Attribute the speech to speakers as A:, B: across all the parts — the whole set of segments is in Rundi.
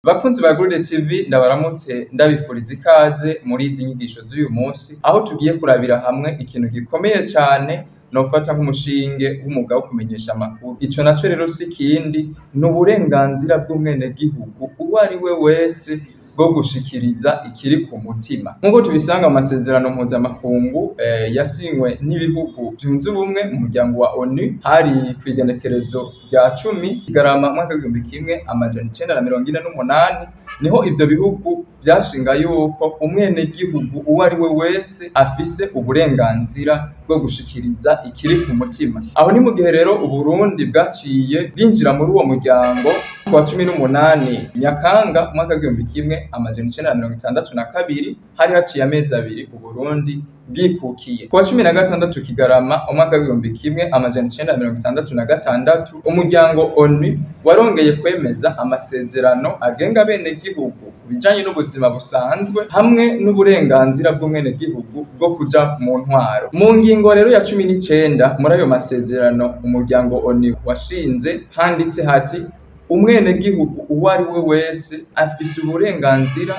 A: Bakunzi ba Groude TV ndabaramutse ndabifuriza ikaze muri izi nyigisho z'uyu munsi aho tugiye kurabira hamwe ikintu gikomeye cyane nofata nk'umushinge w'umwuga wo kumenyesha amakuru. Ico naco rero si kindi n'uburenganzira bw'umwenegihugu uwo ari we wese bwo gushikiriza ikiri ku mutima. Nk'uko tubisanga mu masezerano mpuzamakungu yasinywe n'ibihugu byunze ubumwe mu muryango wa ONU hari kw'igenekerezo rya 10 Kigarama mwaka w'1948 niho ivyo bihugu byashinga yuko umwenegihugu uwo ari we wese afise uburenganzira bwo gushikiriza ikiri ku mutima. Aho ni mu gihe rero Uburundi bwaciye bwinjira muri uwo muryango kuwa 18 Nyakanga mwaka w'1962 hari haciye amezi abiri Uburundi bwikukiye. Kuwa 16 Kigarama umwaka w'1966 umuryango ONU warongeye kwemeza amasezerano agenga abenegihugu bijanye n'ubuzima busanzwe hamwe n'uburenganzira bw'umwenegihugu bwo kuja mu ntwaro. Mu ngingo rero ya 19 muri ayo masezerano umuryango ONU washinze handitse hati umwenegihugu uwo ari we wese afise uburenganzira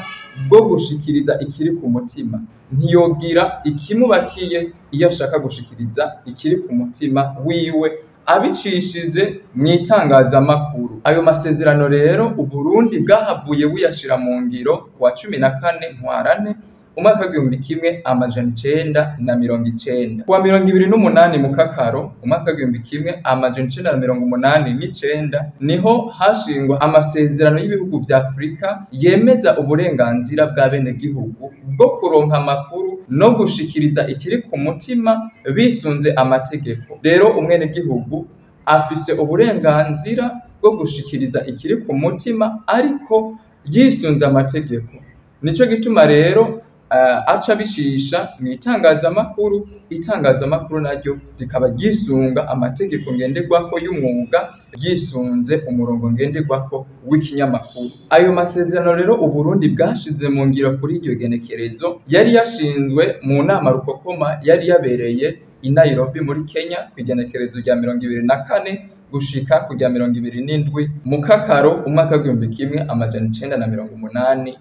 A: bwo gushikiriza ikiri ku mutima, ntiyogira ikimubakiye iyo ashaka gushikiriza ikiri ku mutima wiwe abicishije mw'itangazamakuru. Ayo masezerano rero Uburundi bwahavuye buyashira mu ngiro kuwa 14 Ntwarante umwaka w'1990. Kuwa 28 Mukakaro umwaka w'1989 niho hashingwa amasezerano y'ibihugu vya Afrika yemeza uburenganzira bw'abenegihugu bwo kuronka amakuru no gushikiriza ikiri ku mutima bisunze amategeko. Rero umwenegihugu afise uburenganzira bwo gushikiriza ikiri ku mutima ariko yisunze amategeko. Nico gituma rero aca bishisha mw'itangazamakuru, itangazamakuru naryo rikaba ryisunga amategeko ngenderwako y'umwuga, ryisunze umurongo ngenderwako w'ikinyamakuru. Ayo masezerano rero Uburundi bwashize mu ngiro kuri iryo genekerezo yari yashinzwe mu nama rukokoma yari yabereye i Nairobi muri Kenya kw'igenekerezo rya 24 gushika kujya 27 Mukakaro umwaka w'1981.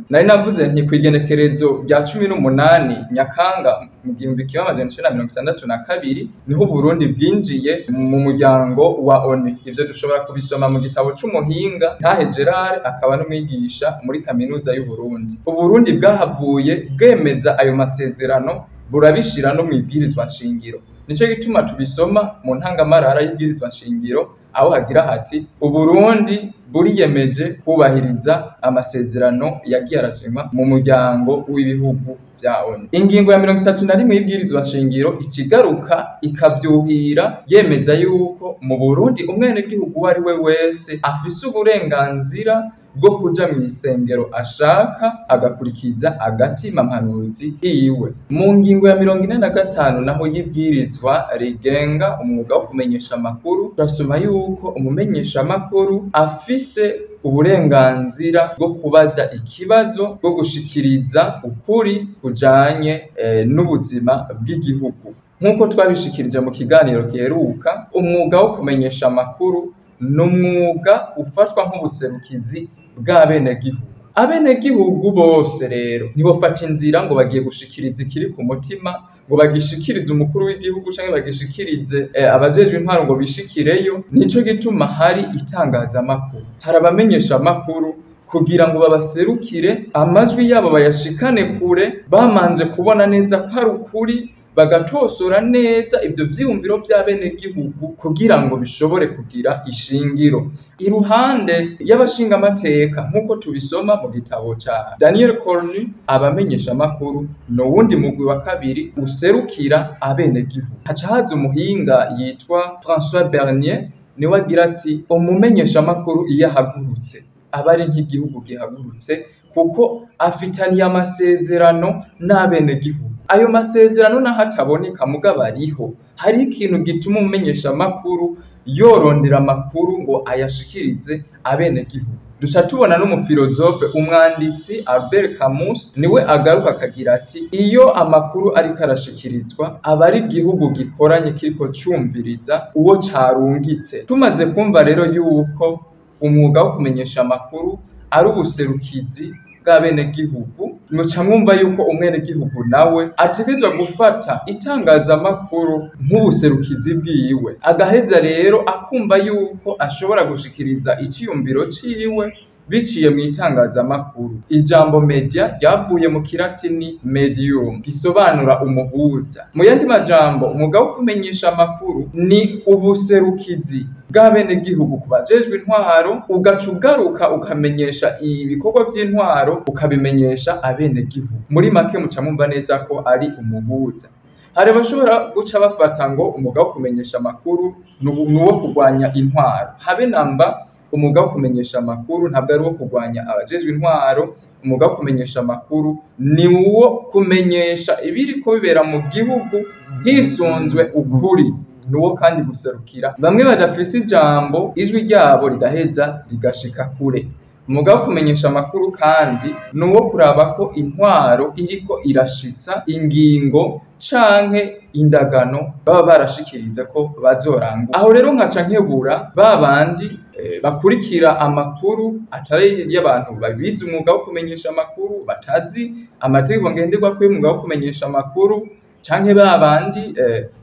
A: Nari navuze nti kw'igenekerezo rya 18 Nyakanga mu 1962 niho Burundi bwinjiye mu muryango wa ONU. Ivyo dushobora kubisoma mu gitabo c'umuhinga Ntahe Gerard akaba n'umwigisha muri kaminuza y'u Burundi. Uburundi bwahavuye bwemeza ayo masezerano burabishira no mw'ibwirizwa shingiro. Nico gituma tubisoma mu ntangamarara y'ibwirizwa shingiro aho hagira hati Uburundi buriyemeje kubahiriza amasezerano yagiye arashingwa mu muryango w'ibihugu vya ONU. Ingingo ya 31 y'ibwirizwa shingiro ikigaruka ikavyuhira yemeza yuko mu Burundi umwenegihugu uwo ari we wese afise uburenganzira bwo kuja mw'isengero ashaka agakurikiza agatima mpanuzi hiwe. Mu ngingo ya 45 naho y'ibwirizwa rigenga umwuga wo kumenyesha amakuru turasoma yuko umumenyesha amakuru afise uburenganzira bwo kubaza ikibazo bwo gushikiriza ukuri kujanye n'ubuzima bw'igihugu. Nk'uko twabishikirije mu kiganiro giheruka, umwuga wo kumenyesha amakuru n'umwuga ufatwa nk'ubuserukizi bw'abenegihugu. Abenegihugu bose rero ntibofata inzira ngo bagiye gushikiriza ikiri ku mutima, ngo bagishikirize umukuru w'igihugu canke bagishikirize abajejwe intwaro ngo bishikireyo. Nico gituma hari itangazamakuru, hari abamenyesha amakuru kugira ngo babaserukire amajwi yabo bayashikane kure, bamanje kubona neza ko ari ukuri, bagatosora neza ivyo vyiyumviro vy'abenegihugu kugira ngo bishobore kugira ishingiro. Iruhande y'abashinga amateka nk'uko tubisoma mu gitabo ca Daniel Cornu, abamenyesha amakuru no wundi mugwi wa kabiri userukira abenegihugu. Haca haza umuhinga yitwa François Bernier niwe agira ati umumenyesha amakuru iyo ahagurutse aba ari nk'igihugu gihagurutse kuko afitaniye amasezerano n'abenegihugu. Ayo masezerano naho ataboneka mugabo ariho, hari ikintu gituma umumenyesha amakuru yorondera amakuru ngo ayashikirize abenegihugu. Duca tubona n'umufilozofe umwanditsi Albert Camus niwe agaruka akagira ati iyo amakuru ariko arashikirizwa aba ari igihugu gikoranye kiriko cumviriza uwo carungitse. Tumaze kumva rero yuko umwuga wo kumenyesha amakuru ari ubuserukizi bw'abenegihugu, muca mwumva yuko umwenegihugu nawe ategerezwa gufata itangazamakuru nk'ubuserukizi bwiwe, agaheza rero akumva yuko ashobora gushikiriza iciyumviro ciwe biciye mu itangazamakuru. Ijambo media ryavuye mu kilatini medium gisobanura umuhuza. Mu yandi majambo, umwuga wo kumenyesha amakuru ni ubuserukizi bw'abenegihugu ku bajejwe intwaro, ugaca ugaruka ukamenyesha ibikorwa vy'intwaro ukabimenyesha abenegihugu. Muri make muca mwumva neza ko ari umuhuza. Hari abashobora guca bafata ngo umwuga wo kumenyesha amakuru nuwo kurwanya intwaro. Habe namba, umwuga wo kumenyesha amakuru ntabwo ari uwo kurwanya abajejwe intwaro. Umwuga wo kumenyesha amakuru ni uwo kumenyesha ibiriko bibera mu gihugu hisunzwe ukuri, nuwo kandi guserukira bamwe badafise ijambo, ijwi ryabo rigaheza rigashika kure. Umwuga wo kumenyesha amakuru kandi nuwo kuraba ko intwaro iriko irashitsa ingingo canke indagano baba barashikiriza ko bazorangura. Aho rero nkaca nkebura babandi bakurikira amakuru atari y'abantu babizi umwuga wo kumenyesha amakuru, batazi amategeko ngenderwako y'umwuga wo kumenyesha amakuru, canke babandi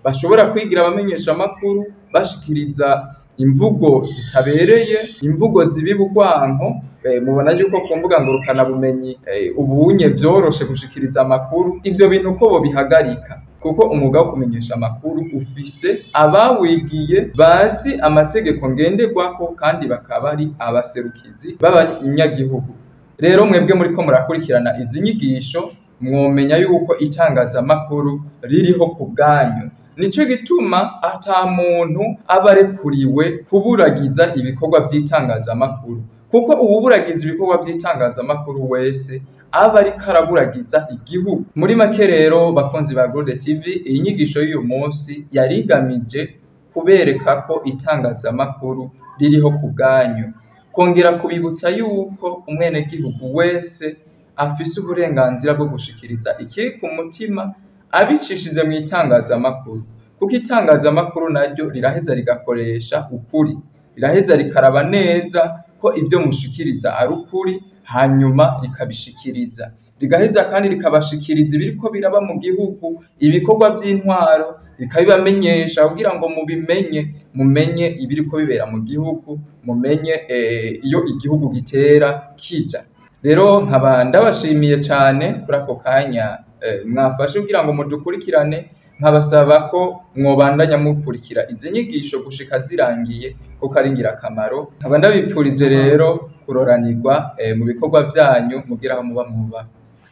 A: bashobora kwigira abamenyesha amakuru bashikiriza imvugo zitabereye, imvugo zibiba urwanko. Mubona yuko ku mbuga ngurukana bumenyi ubunye vyoroshe gushikiriza amakuru. Ivyo bintu ko bobihagarika, kuko umwuga wo kumenyesha amakuru ufise abawigiye bazi amategeko ngenderwako kandi bakaba ari abaserukizi b'abanyagihugu. Rero mwebwe muriko murakurikirana izi nyigisho, mwomenya yuko itangazamakuru ririho ku bwanyu. Nico gituma ata muntu aba arekuriwe kuburagiza ibikorwa vy'itangazamakuru, kuko uwuburagiza ibikorwa vy'itangazamakuru wese aba ariko araburagiza igihugu. Muri make rero bakunzi ba Gode TV, iyi nyigisho y'uyu munsi yarigamije kubereka ko itangazamakuru ririho ku bwanyu, kongera kubibutsa yuko umwenegihugu wese afise uburenganzira bwo gushikiriza ikiri ku mutima abicishije mu itangazamakuru, kuko itangazamakuru naryo riraheza rigakoresha ukuri, riraheza rikaraba neza ko ibyo mushikiriza ari ukuri, hanyuma rikabishikiriza, rigaheza kandi rikabashikiriza ibiriko biraba mu gihugu, ibikorwa vy'intwaro rikabibamenyesha kugira ngo mumenye ibiriko bibera mu gihugu, mumenye iyo igihugu gitera kija. Rero nkaba ndabashimiye cyane kuri ako kanya mwafashe kugira ngo mudukurikirane, nkabasaba ko mwobandanya mukurikira izi nyigisho gushika zirangiye kuko ari ngirakamaro. Nkaba ndabipfurije rero kuroranirwa mu bikorwa vyanyu mugira aho muba.